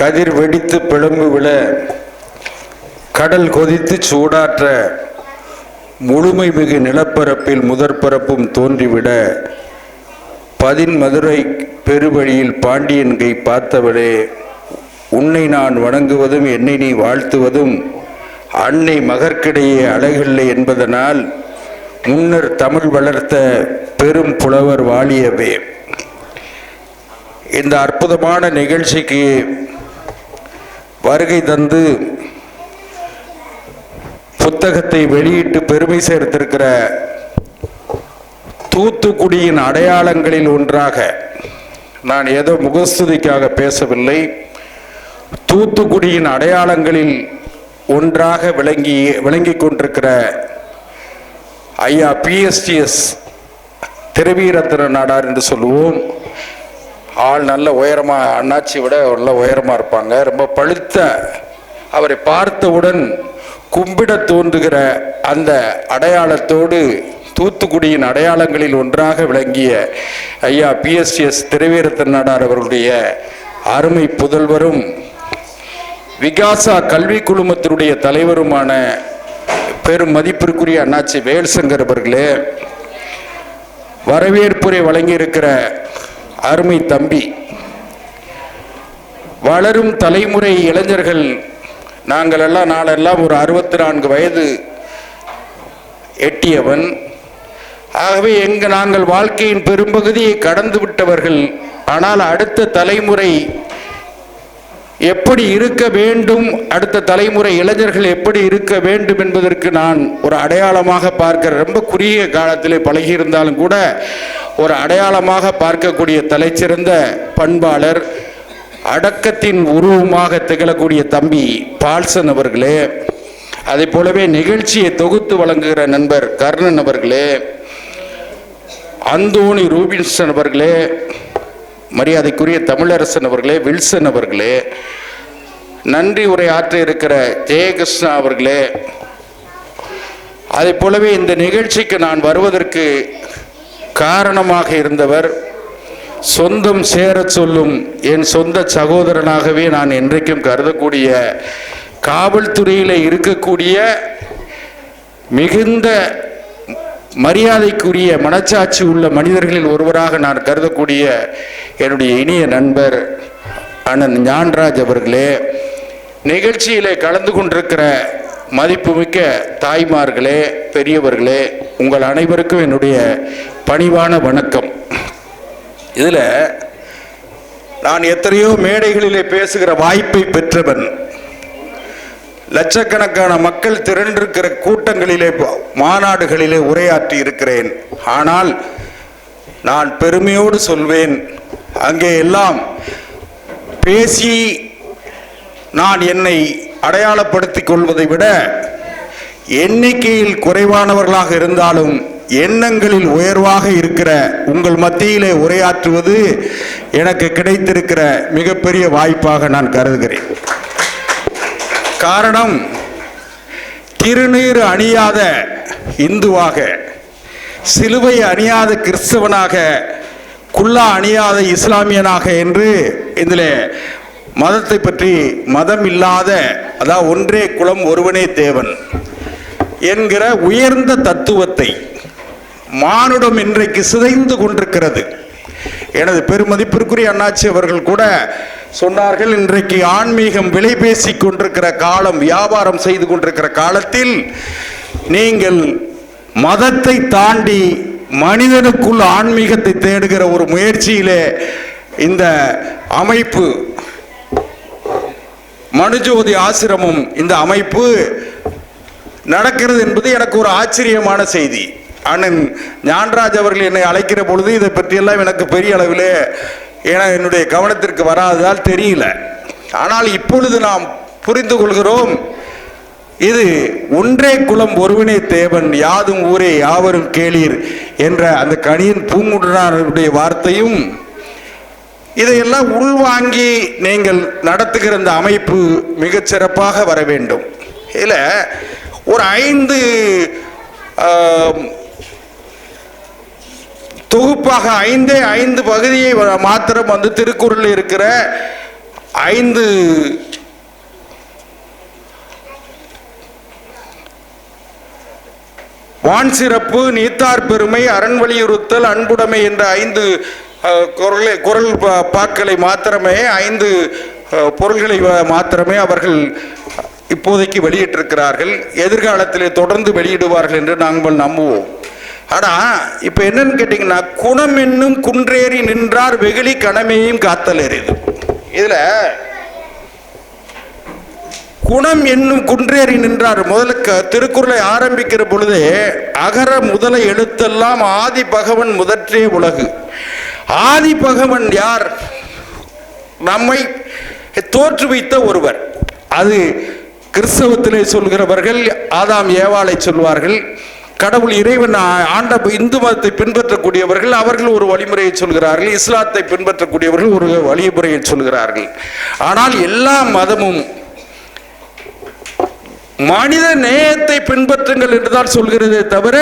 கதிர் வெடித்து பிளம்பு விழ, கடல் கொதித்து சூடாற்ற, முழுமை மிகு நிலப்பரப்பில் முதற்பரப்பும் தோன்றிவிட, பதின் மதுரை பெருவழியில் பாண்டியன்கை பார்த்தவளே, உன்னை நான் வணங்குவதும் என்னை நீ வாழ்த்துவதும் அன்னை மகற்கிடையே அழகில்லை என்பதனால் முன்னர் தமிழ் வளர்த்த பெரும் புலவர் வாழியவே. இந்த அற்புதமான நிகழ்ச்சிக்கு வருகை தந்து புத்தகத்தை வெளியிட்டு பெருமை சேர்த்திருக்கிற தூத்துக்குடியின் அடையாளங்களில் ஒன்றாக, நான் ஏதோ முகஸ்துதிக்காக பேசவில்லை, தூத்துக்குடியின் அடையாளங்களில் ஒன்றாக விளங்கி கொண்டிருக்கிற ஐயா PSTS திருவீரத்தின நாடார் என்று சொல்லுவோம். ஆள் நல்ல உயரமாக, அண்ணாச்சி விட நல்ல உயரமாக இருப்பாங்க, ரொம்ப பழுத்த, அவரை பார்த்தவுடன் கும்பிட தோன்றுகிற அந்த அடையாளத்தோடு தூத்துக்குடியின் அடையாளங்களில் ஒன்றாக விளங்கிய ஐயா PSTS திருவீரத்தின நாடார் அவர்களுடைய அருமை புதல்வரும் விகாசா கல்வி குழுமத்தினுடைய தலைவருமான பெரும் மதிப்பிற்குரிய அண்ணாச்சி வேல்சங்கர் அவர்களே, வரவேற்புரை வழங்கியிருக்கிற அருமை தம்பி, வளரும் தலைமுறை இளைஞர்கள் நாங்கள் எல்லாம் நாளெல்லாம் ஒரு 64 வயது எட்டியவன். ஆகவே நாங்கள் வாழ்க்கையின் பெரும்பகுதியை கடந்து விட்டவர்கள். ஆனால் அடுத்த தலைமுறை எப்படி இருக்க வேண்டும், அடுத்த தலைமுறை இளைஞர்கள் எப்படி இருக்க வேண்டும் என்பதற்கு நான் ஒரு அடையாளமாக பார்க்கிற, ரொம்ப குறுகிய காலத்திலே பழகியிருந்தாலும் கூட ஒரு அடையாளமாக பார்க்கக்கூடிய தலைச்சிறந்த பண்பாளர், அடக்கத்தின் உருவமாக திகழக்கூடிய தம்பி பால்சன் அவர்களே, அதை போலவே நிகழ்ச்சியை தொகுத்து வழங்குகிற நண்பர் கர்ணன் அவர்களே, அந்தோணி ரூபின்சன் அவர்களே, மரியாதைக்குரிய தமிழரசன் அவர்களே, வில்சன் அவர்களே, நன்றி உரை ஆற்ற இருக்கிற ஜெயகிருஷ்ணா அவர்களே, அதை போலவே இந்த நிகழ்ச்சிக்கு நான் வருவதற்கு காரணமாக இருந்தவர், சொந்தம் சேர சொல்லும் என் சொந்த சகோதரனாகவே நான் என்றைக்கும் கருதக்கூடிய, காவல்துறையில் இருக்கக்கூடிய மிகுந்த மரியாதைக்குரிய மனச்சாட்சி உள்ள மனிதர்களில் ஒருவராக நான் கருதக்கூடிய என்னுடைய இனிய நண்பர் அண்ணன் ஞான்ராஜ் அவர்களே, நிகழ்ச்சியிலே கலந்து கொண்டிருக்கிற மதிப்புமிக்க தாய்மார்களே, பெரியவர்களே, உங்கள் அனைவருக்கும் என்னுடைய பணிவான வணக்கம். இதில் நான் எத்தனையோ மேடைகளிலே பேசுகிற வாய்ப்பை பெற்றவன், லட்சக்கணக்கான மக்கள் திரண்டிருக்கிற கூட்டங்களிலே, மாநாடுகளிலே உரையாற்றி இருக்கிறேன். ஆனால் நான் பெருமையோடு சொல்வேன், அங்கே எல்லாம் பேசி நான் என்னை அடையாளப்படுத்திக் கொள்வதை விட, எண்ணிக்கையில் குறைவானவர்களாக இருந்தாலும் எண்ணங்களில் உயர்வாக இருக்கிற உங்கள் மத்தியிலே உரையாற்றுவது எனக்கு கிடைத்திருக்கிற மிகப்பெரிய வாய்ப்பாக நான் கருதுகிறேன். காரணம், திருநீர் அணியாத இந்துவாக, சிலுவை அணியாத கிறிஸ்தவனாக, குல்லா அணியாத இஸ்லாமியனாக என்று இதில் மதத்தை பற்றி, மதம் இல்லாத, அதாவது ஒன்றே குலம் ஒருவனே தேவன் என்கிற உயர்ந்த தத்துவத்தை மானுடம் இன்றைக்கு சிதைந்து கொண்டிருக்கிறது. எனது பெருமதிப்பிற்குரிய அண்ணாச்சி அவர்கள் கூட சொன்னார்கள், இன்றைக்கு ஆன்மீகம் விலை பேசிக் கொண்டிருக்கிற காலம், வியாபாரம் செய்து கொண்டிருக்கிற காலத்தில் நீங்கள் மதத்தை தாண்டி மனிதனுக்குள் ஆன்மீகத்தை தேடுகிற ஒரு முயற்சியிலே இந்த அமைப்பு, மனுஜோதி ஆசிரமம், இந்த அமைப்பு நடக்கிறது என்பது எனக்கு ஒரு ஆச்சரியமான செய்தி. அண்ணன் ஞான்ராஜ் அவர்கள் என்னை அழைக்கிற பொழுது இதை பற்றியெல்லாம் எனக்கு பெரிய அளவில் என்னுடைய கவனத்திற்கு வராததால் தெரியல. ஆனால் இப்பொழுது நாம் புரிந்து கொள்கிறோம், இது ஒன்றே குலம் ஒருவனே தேவன், யாதும் ஊரே யாவரும் கேளீர் என்ற அந்த கணியன் பூங்குன்றனாருடைய வார்த்தையும், இதையெல்லாம் உள்வாங்கி நீங்கள் நடத்துகிற இந்த அமைப்பு மிகச் சிறப்பாக வர வேண்டும். இதில் ஒரு 5 தொகுப்பாக 5 பகுதியை மாத்திரம் திருக்குறளில் இருக்கிற 5 வான் சிறப்பு, நீத்தார் பெருமை, அரண் வலியுறுத்தல், அன்புடைமை என்ற 5 குரல் பாக்களை மாத்திரமே 5 பொருள்களை மாத்திரமே அவர்கள் இப்போதைக்கு வெளியிட்டிருக்கிறார்கள். எதிர்காலத்திலே தொடர்ந்து வெளியிடுவார்கள் என்று நாங்கள் நம்புவோம். ஆனால் இப்போ என்னன்னு கேட்டிங்கன்னா, குணம் என்னும் குன்றேறி நின்றார் வெகுளி கணமையும் காத்தல் எறிது. இதில் குணம் என்னும் குன்றேறி நின்றார். முதல்ல திருக்குறளை ஆரம்பிக்கிற பொழுது அகர முதல எழுத்தெல்லாம் ஆதி பகவன் முதற்றே உலகு. ஆதி பகவன் யார்? நம்மை தோற்றுவித்த ஒருவர். அது கிறிஸ்தவத்திலே சொல்கிறவர்கள் ஆதாம் ஏவாளை சொல்வார்கள். கடவுள் இறைவன் ஆண்ட இந்து மதத்தை பின்பற்றக்கூடியவர்கள் அவர்கள் ஒரு வழிமுறையை சொல்கிறார்கள். இஸ்லாத்தை பின்பற்றக்கூடியவர்கள் ஒரு வழிமுறையை சொல்கிறார்கள். ஆனால் எல்லா மதமும் மனித நேயத்தை பின்பற்றுங்கள் என்றுதான் சொல்கிறதே தவிர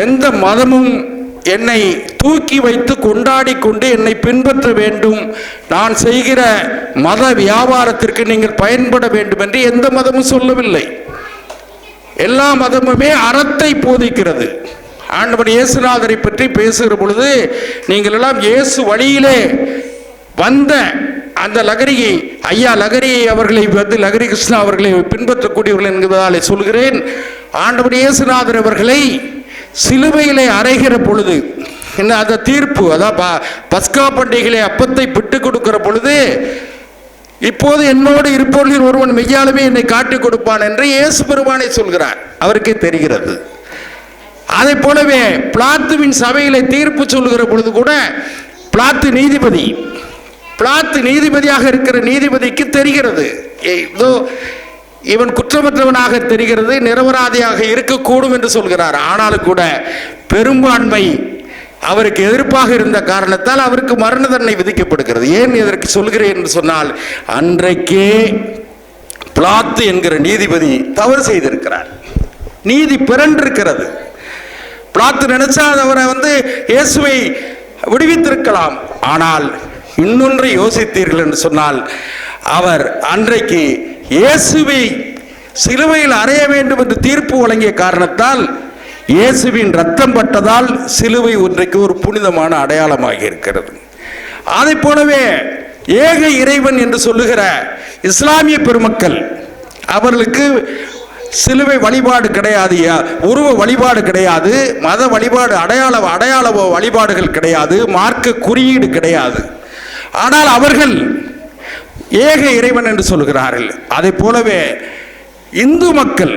எந்த மதமும் என்னை தூக்கி வைத்து கொண்டாடி கொண்டு என்னை பின்பற்ற வேண்டும், நான் செய்கிற மத வியாபாரத்திற்கு நீங்கள் பயன்பட வேண்டும் என்று எந்த மதமும் சொல்லவில்லை. எல்லா மதமுமே அறத்தை போதிக்கிறது. ஆண்டவர் இயேசுநாதரை பற்றி பேசுகிற பொழுது நீங்கள் எல்லாம் இயேசு வழியிலே வந்த அந்த லகரியை ஐயா லகரியை அவர்களை வந்து லகரி கிருஷ்ணா அவர்களை பின்பற்றக்கூடியவர்கள் என்பதாலே சொல்கிறேன். ஆண்டவர் இயேசுநாதர் அவர்களை சிலுவையிலே அறைகிற பொழுது என்ன அந்த தீர்ப்பு, அதான் பஸ்கா பண்டிகையிலே அப்பத்தை விட்டு கொடுக்கிற பொழுது இப்போது என்னோடு இருப்பவர்களில் ஒருவன் மெய்யாலுமே என்னை காட்டிக் கொடுப்பான் என்று இயேசு பெருமானை சொல்கிறார். அவருக்கே தெரிகிறது. அதை போலவே பிளாத்துவின் சபையிலே தீர்ப்பு சொல்லுகிற பொழுது கூட பிளாத்து நீதிபதியாக இருக்கிற நீதிபதிக்கு தெரிகிறது இவன் குற்றமற்றவனாக தெரிகிறது, நிரபராதியாக இருக்கக்கூடும் என்று சொல்கிறார். ஆனாலும் கூட பெரும்பான்மை அவருக்கு எதிர்ப்பாக இருந்த காரணத்தால் அவருக்கு மரண தண்டனை விதிக்கப்படுகிறது. ஏன் இதற்கு சொல்கிறேன் என்று சொன்னால், அன்றைக்கே பிளாத்து என்கிற நீதிபதி தவறு செய்திருக்கிறார். நீதி பிறண்டிருக்கிறது. பிளாத்து நினைச்சா அவரை வந்து இயேசுவை விடுவித்திருக்கலாம். ஆனால் இன்னொன்றை யோசித்தீர்கள் என்று சொன்னால், அவர் அன்றைக்கு இயேசுவை சிலுவையில் அறைய வேண்டும் என்று தீர்ப்பு வழங்கிய காரணத்தால் இயேசுவின் ரத்தம் பட்டதால் சிலுவை ஒன்றைக்கு ஒரு புனிதமான அடையாளமாக இருக்கிறது. அதை போலவே ஏக இறைவன் என்று சொல்லுகிற இஸ்லாமிய பெருமக்கள் அவர்களுக்கு சிலுவை வழிபாடு கிடையாது, உருவ வழிபாடு கிடையாது, மத வழிபாடு அடையாள வழிபாடுகள் கிடையாது, மார்க்க குறியீடு கிடையாது. ஆனால் அவர்கள் ஏக இறைவன் என்று சொல்கிறார்கள். அதை போலவே இந்து மக்கள்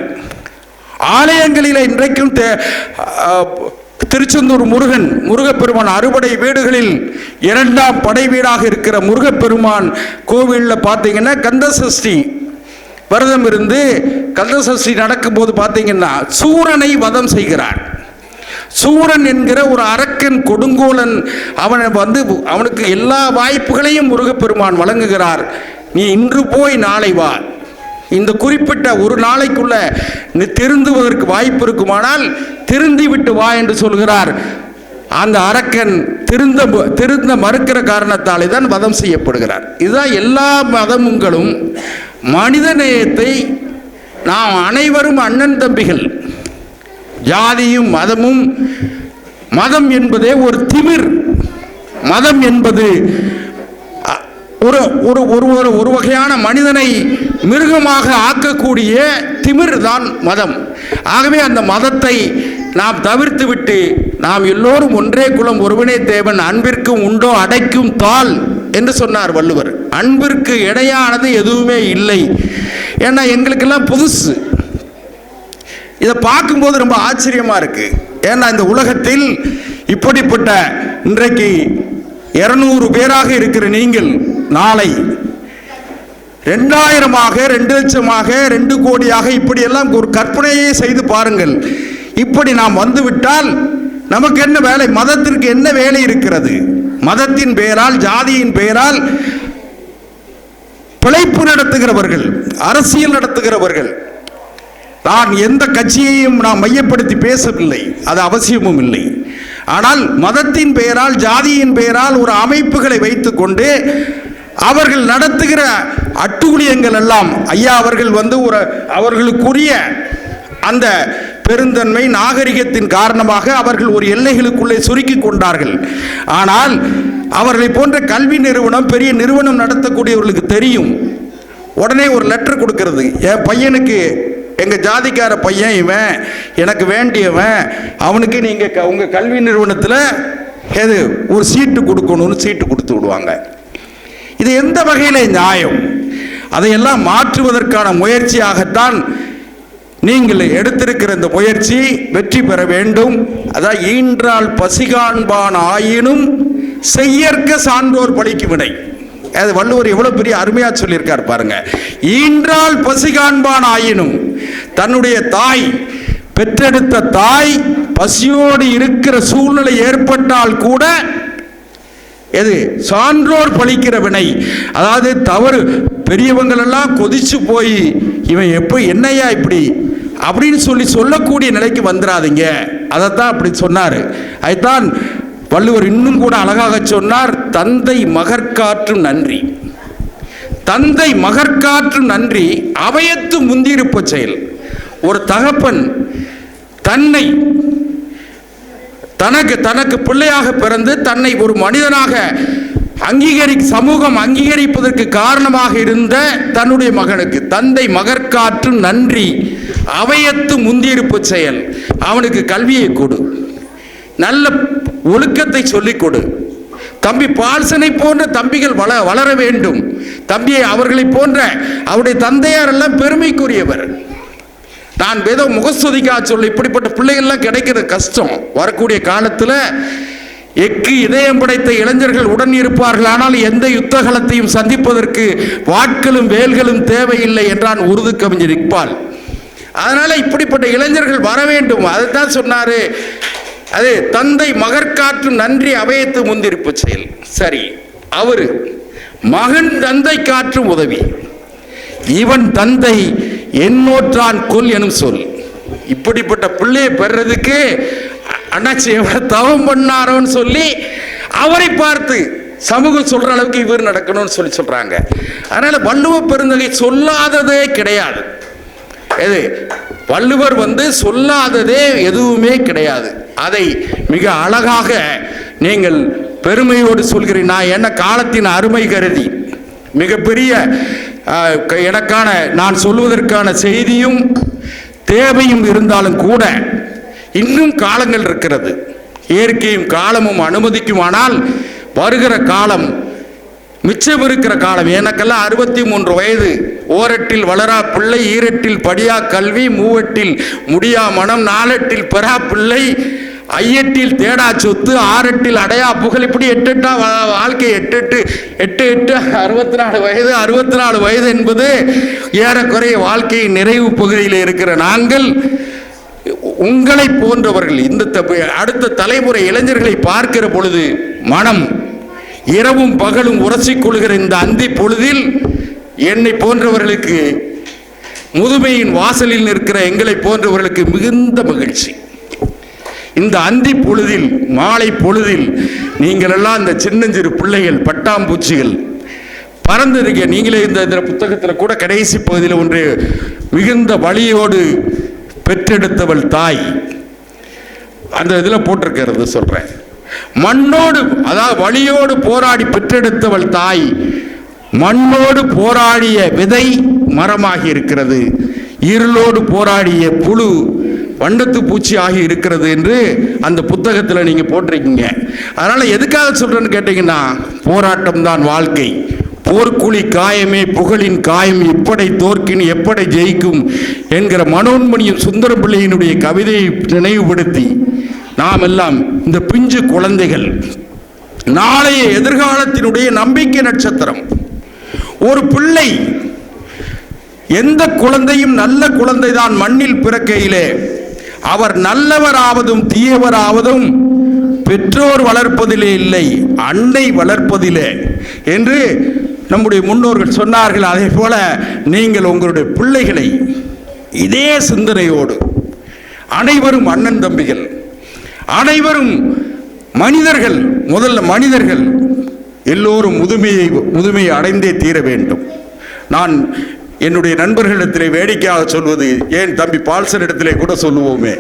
ஆலயங்களில் இன்றைக்கும் திருச்செந்தூர் முருகப்பெருமான் அறுபடை வீடுகளில் 2ஆம் படை வீடாக இருக்கிற முருகப்பெருமான் கோவிலில் பார்த்தீங்கன்னா கந்தசஷ்டி விரதம் இருந்து கந்தசஷ்டி நடக்கும்போது பார்த்தீங்கன்னா சூரனை வதம் செய்கிறார். சூரன் என்கிற ஒரு அரக்கன் கொடுங்கோலன் அவனுக்கு எல்லா வாய்ப்புகளையும் முருகப்பெருமான் வழங்குகிறார். நீ இன்று போய் நாளை வா, இந்த குறிப்பிட்ட ஒரு நாளைக்குள்ள நீ திருந்துவதற்கு வாய்ப்பு இருக்குமானால் திருந்தி விட்டு வா என்று சொல்கிறார். அந்த அரக்கன் திருந்த மறுக்கிற காரணத்தாலே தான் வதம் செய்யப்படுகிறார். இதுதான் எல்லா மதங்களும் மனித நேயத்தை நாம் அனைவரும் அண்ணன் தம்பிகள், ஜாதியும் மதமும், மதம் என்பதே ஒரு திமிர். மதம் என்பது ஒரு வகையான மனிதனை மிருகமாக ஆக்கக்கூடிய திமிர் தான் மதம். ஆகவே அந்த மதத்தை நாம் தவிர்த்து விட்டு நாம் எல்லோரும் ஒன்றே குலம் ஒருவனே தேவன், அன்பிற்கும் உண்டோ அடைக்கும் தாள் என்று சொன்னார் வள்ளுவர். அன்பிற்கு இடையானது எதுவுமே இல்லை. ஏன்னா எங்களுக்கெல்லாம் புதுசு, இதை பார்க்கும்போது ரொம்ப ஆச்சரியமா இருக்கு. ஏன்னா இந்த உலகத்தில் இப்படிப்பட்ட இன்றைக்கு 200 பேராக இருக்கிற நீங்கள் நாளை 2000ஆக 2 லட்சமாக 2 கோடியாக இப்படியெல்லாம் ஒரு கற்பனையே செய்து பாருங்கள். இப்படி நாம் வந்துவிட்டால் நமக்கு என்ன வேலை? மதத்திற்கு என்ன வேலை இருக்கிறது? மதத்தின் பெயரால், ஜாதியின் பெயரால் பிழைப்பு நடத்துகிறவர்கள், அரசியல் நடத்துகிறவர்கள். நான் எந்த கட்சியையும் நாம் மையப்படுத்தி பேசவில்லை, அது அவசியமும் இல்லை. ஆனால் மதத்தின் பெயரால், ஜாதியின் பெயரால் ஒரு அமைப்புகளை வைத்துக்கொண்டு அவர்கள் நடத்துகிற அட்டூழியங்கள் எல்லாம் ஐயா அவர்கள் அவர்களுக்குரிய அந்த பெருந்தன்மை நாகரிகத்தின் காரணமாக அவர்கள் ஒரு எல்லைகளுக்குள்ளே சுருக்கி கொண்டார்கள். ஆனால் அவர்களை போன்ற கல்வி நிறுவனம், பெரிய நிறுவனம் நடத்தக்கூடியவர்களுக்கு தெரியும், உடனே ஒரு லெட்டர் கொடுக்கிறது, என் பையனுக்கு எங்கள் ஜாதிக்கார பையன் இவன், எனக்கு வேண்டியவன், அவனுக்கு நீங்கள் உங்கள் கல்வி நிறுவனத்தில் ஒரு சீட்டு கொடுக்கணும்னு சீட்டு கொடுத்து விடுவாங்க. இது எந்த வகையில் நியாயம்? அதையெல்லாம் மாற்றுவதற்கான முயற்சியாகத்தான் நீங்கள் எடுத்திருக்கிற இந்த முயற்சி வெற்றி பெற வேண்டும். அதான் ஈன்றால் பசிகாண்பான் ஆயினும் செய்யற்க சான்றோர் பழிக்கு வினை. அது வள்ளுவர் எவ்வளவு பெரிய அருமையா சொல்லியிருக்கார் பாருங்க. ஈன்றால் பசிகாண்பான் ஆயினும், தன்னுடைய தாய், பெற்றெடுத்த தாய் பசியோடு இருக்கிற சூழ்நிலை ஏற்பட்டால் கூட சான்றோர் பழிக்கிற வினை. அதாவது தவறு பெரியவங்கள் எல்லாம் கொதிச்சு போய் இவன் எப்போ என்னையா இப்படி அப்படின்னு சொல்லக்கூடிய நிலைக்கு வந்துடாதீங்க. அதைத்தான் அப்படி சொன்னார். அதுதான் வள்ளுவர் இன்னும் கூட அழகாக சொன்னார், தந்தை மகற்காற்றும் நன்றி. தந்தை மகற்காற்றும் நன்றி அவையத்து முந்தியிருப்ப செயல். ஒரு தகப்பன் தனக்கு பிள்ளையாக பிறந்து தன்னை ஒரு மனிதனாக சமூகம் அங்கீகரிப்பதற்கு காரணமாக இருந்த தன்னுடைய மகனுக்கு தந்தை மகற்காற்றும் நன்றி அவையத்து முந்தியிருப்பு செயல். அவனுக்கு கல்வியை கொடு, நல்ல ஒழுக்கத்தை சொல்லிக் கொடு. தம்பி பால்சனை போன்ற தம்பிகள் வளர வேண்டும். தம்பியை அவர்களை போன்ற அவருடைய தந்தையார் எல்லாம் பெருமைக்குரியவர். நான் ஏதோ முகஸ்துதிக்காக சொல்ல, இப்படிப்பட்ட பிள்ளைகள்லாம் கிடைக்கிறது கஷ்டம். வரக்கூடிய காலத்தில் எக்கு இதயம் படைத்த இளைஞர்கள் உடன் இருப்பார்கள். ஆனால் எந்த யுத்தகலத்தையும் சந்திப்பதற்கு வாட்களும் வேல்களும் தேவையில்லை என்றான் உருது கவிஞர் இக்பால். அதனால இப்படிப்பட்ட இளைஞர்கள் வர வேண்டும். அதுதான் சொன்னாரு, அது தந்தை மகற்காற்றும் நன்றி அவையத்து முந்திருப்பு செயல். சரி, அவரு மகன் தந்தை காற்றும் உதவி, இவன் தந்தை என்னோற்றான் கொல் எனும் சொல். இப்படிப்பட்ட பிள்ளையை பெறதுக்கு அண்ணாச்சி எவ்வளவு தவம் பண்ணாரோன்னு சொல்லி அவரை பார்த்து சமூகம் சொல்ற அளவுக்கு இவர் நடக்கணும்னு சொல்றாங்க. அதனால வள்ளுவ பெருந்தகை சொல்லாததே கிடையாது. வள்ளுவர் சொல்லாததே எதுவுமே கிடையாது. அதை மிக அழகாக நீங்கள் பெருமையோடு சொல்கிறீர். நான் என்ன காலத்தின் அருமை கருதி மிகப்பெரிய எனக்கான நான் சொல்வதற்கான செய்தியும் தேவையும் இருந்தாலும் கூட இன்னும் காலங்கள் இருக்கிறது. இயற்கையும் காலமும் அனுமதிக்குமானால் வருகிற காலம், மிச்சம் இருக்கிற காலம், எனக்கெல்லாம் 63 வயது, ஓரட்டில் வளரா பிள்ளை, ஈரட்டில் படியா கல்வி, மூவட்டில் முடியா மனம், நாலட்டில் பெறா பிள்ளை, ஐயட்டில் தேடா சொத்து, ஆறட்டில் அடையா புகழ். இப்படி 8 வாழ்க்கை 8 64 வயது. 64 வயது என்பது ஏறக்குறைய வாழ்க்கையின் நிறைவு பகுதியில் இருக்கிற நாங்கள், உங்களை போன்றவர்கள், இந்த அடுத்த தலைமுறை இளைஞர்களை பார்க்கிற பொழுது மனம் இரவும் பகலும் உரசிக் கொள்கிற இந்த அந்தி பொழுதில் என்னை போன்றவர்களுக்கு, முதுமையின் வாசலில் நிற்கிற எங்களை போன்றவர்களுக்கு மிகுந்த மகிழ்ச்சி. இந்த அந்தி பொழுதில், மாலை பொழுதில் நீங்கள் எல்லாம் இந்த சின்னஞ்சிறு பிள்ளைகள், பட்டாம்பூச்சிகள் பறந்திருக்க. நீங்களே இந்த புத்தகத்தில் கூட கடைசி பகுதியில் ஒன்று, மிகுந்த வலியோடு பெற்றெடுத்தவள் தாய், அந்த இதில் போட்டிருக்கிறது சொல்றேன். மண்ணோடு, அதாவது வலியோடு போராடி பெற்றெடுத்தவள் தாய், மண்ணோடு போராடிய விதை மரமாகி இருக்கிறது, இருளோடு போராடிய புழு வண்டத்து பூச்சி ஆகி இருக்கிறது என்று அந்த புத்தகத்தில் நீங்க போட்டிருக்கீங்க. அதனால எதுக்காக சொல்றேன்னு கேட்டீங்கன்னா, போராட்டம் தான் வாழ்க்கை. போர்க்குழி காயமே புகழின் காயம், எப்படை தோற்கின் எப்படை ஜெயிக்கும் என்கிற மனோன்மணியும் சுந்தரம் பிள்ளையினுடைய கவிதையை நினைவுபடுத்தி நாம் எல்லாம் இந்த பிஞ்சு குழந்தைகள், நாளைய எதிர்காலத்தினுடைய நம்பிக்கை நட்சத்திரம். ஒரு பிள்ளை, எந்த குழந்தையும் நல்ல குழந்தை தான் மண்ணில் பிறக்கையிலே அவர் நல்லவராவதும் தீயவராவதும் பெற்றோர் வளர்ப்பதிலே இல்லை, அன்னை வளர்ப்பதிலே என்று நம்முடைய முன்னோர்கள் சொன்னார்கள். அதே போல நீங்கள் உங்களுடைய பிள்ளைகளை இதே சிந்தனையோடு, அனைவரும் அண்ணன் தம்பிகள், அனைவரும் மனிதர்கள், முதல்ல மனிதர்கள், எல்லோரும் முதுமையை அடைந்தே தீர வேண்டும். நான் என்னுடைய நண்பர்களிடத்திலே வேடிக்கையாக சொல்வது, ஏன் தம்பி பால்சனிடத்திலே கூட சொல்லுவோமே,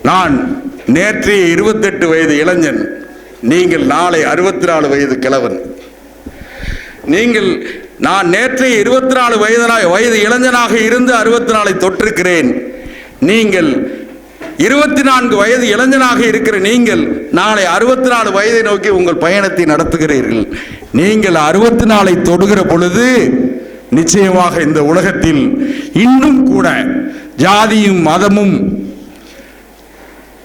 நான் நேற்றைய 28 வயது இளைஞன், நீங்கள் நாளை 64 வயது கிழவன். நான் நேற்றைய 24 வயது இளைஞனாக இருந்து 64 தொற்றிருக்கிறேன். நீங்கள் 24 வயது இளைஞனாக இருக்கிற நீங்கள் நாளை 64 வயதை நோக்கி உங்கள் பயணத்தை நடத்துகிறீர்கள். நீங்கள் 64 தொடுகிற பொழுது நிச்சயமாக இந்த உலகத்தில் இன்னும் கூட ஜாதியும் மதமும்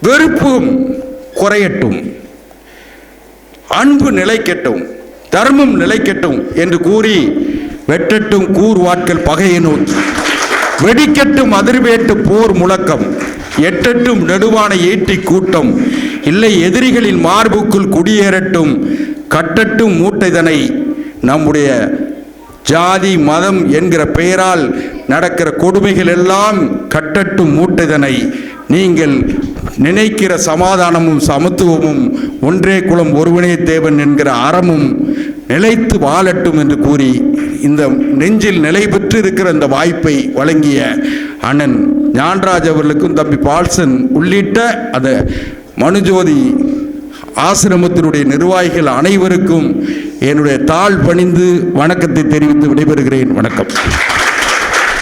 வெறுப்பும் குறையட்டும், அன்பு நிலைக்கட்டும், தர்மம் நிலைக்கட்டும் என்று கூறி, வெட்டட்டும் கூர்வாட்கள் பகையை நோக்கி, வெடிக்கட்டும் அதிர்வேட்டு போர் முழக்கம், எட்டட்டும் நெடுவான ஈட்டி கூட்டம், இல்லை எதிரிகளின் மார்புக்குள் குடியேறட்டும், கட்டட்டும் மூட்டைதனை, நம்முடைய ஜாதி மதம் என்கிற பெயரால் நடக்கிற கொடுமைகள் எல்லாம் கட்டட்டும் மூட்டைதனை, நீங்கள் நினைக்கிற சமாதானமும் சமத்துவமும் ஒன்றே குலம் ஒருவனே தேவன் என்கிற அறமும் நிலைத்து வாழட்டும் என்று கூறி, இந்த நெஞ்சில் நிலை பெற்று இருக்கிற இந்த வாய்ப்பை வழங்கிய அண்ணன் ஞானராஜ் அவர்களுக்கும் தம்பி பால்சன் உள்ளிட்ட அந்த மனுஜோதி ஆசிரமத்தினுடைய நிர்வாகிகள் அனைவருக்கும் என்னுடைய தாழ் பணிந்து வணக்கத்தை தெரிவித்து விடைபெறுகிறேன். வணக்கம்.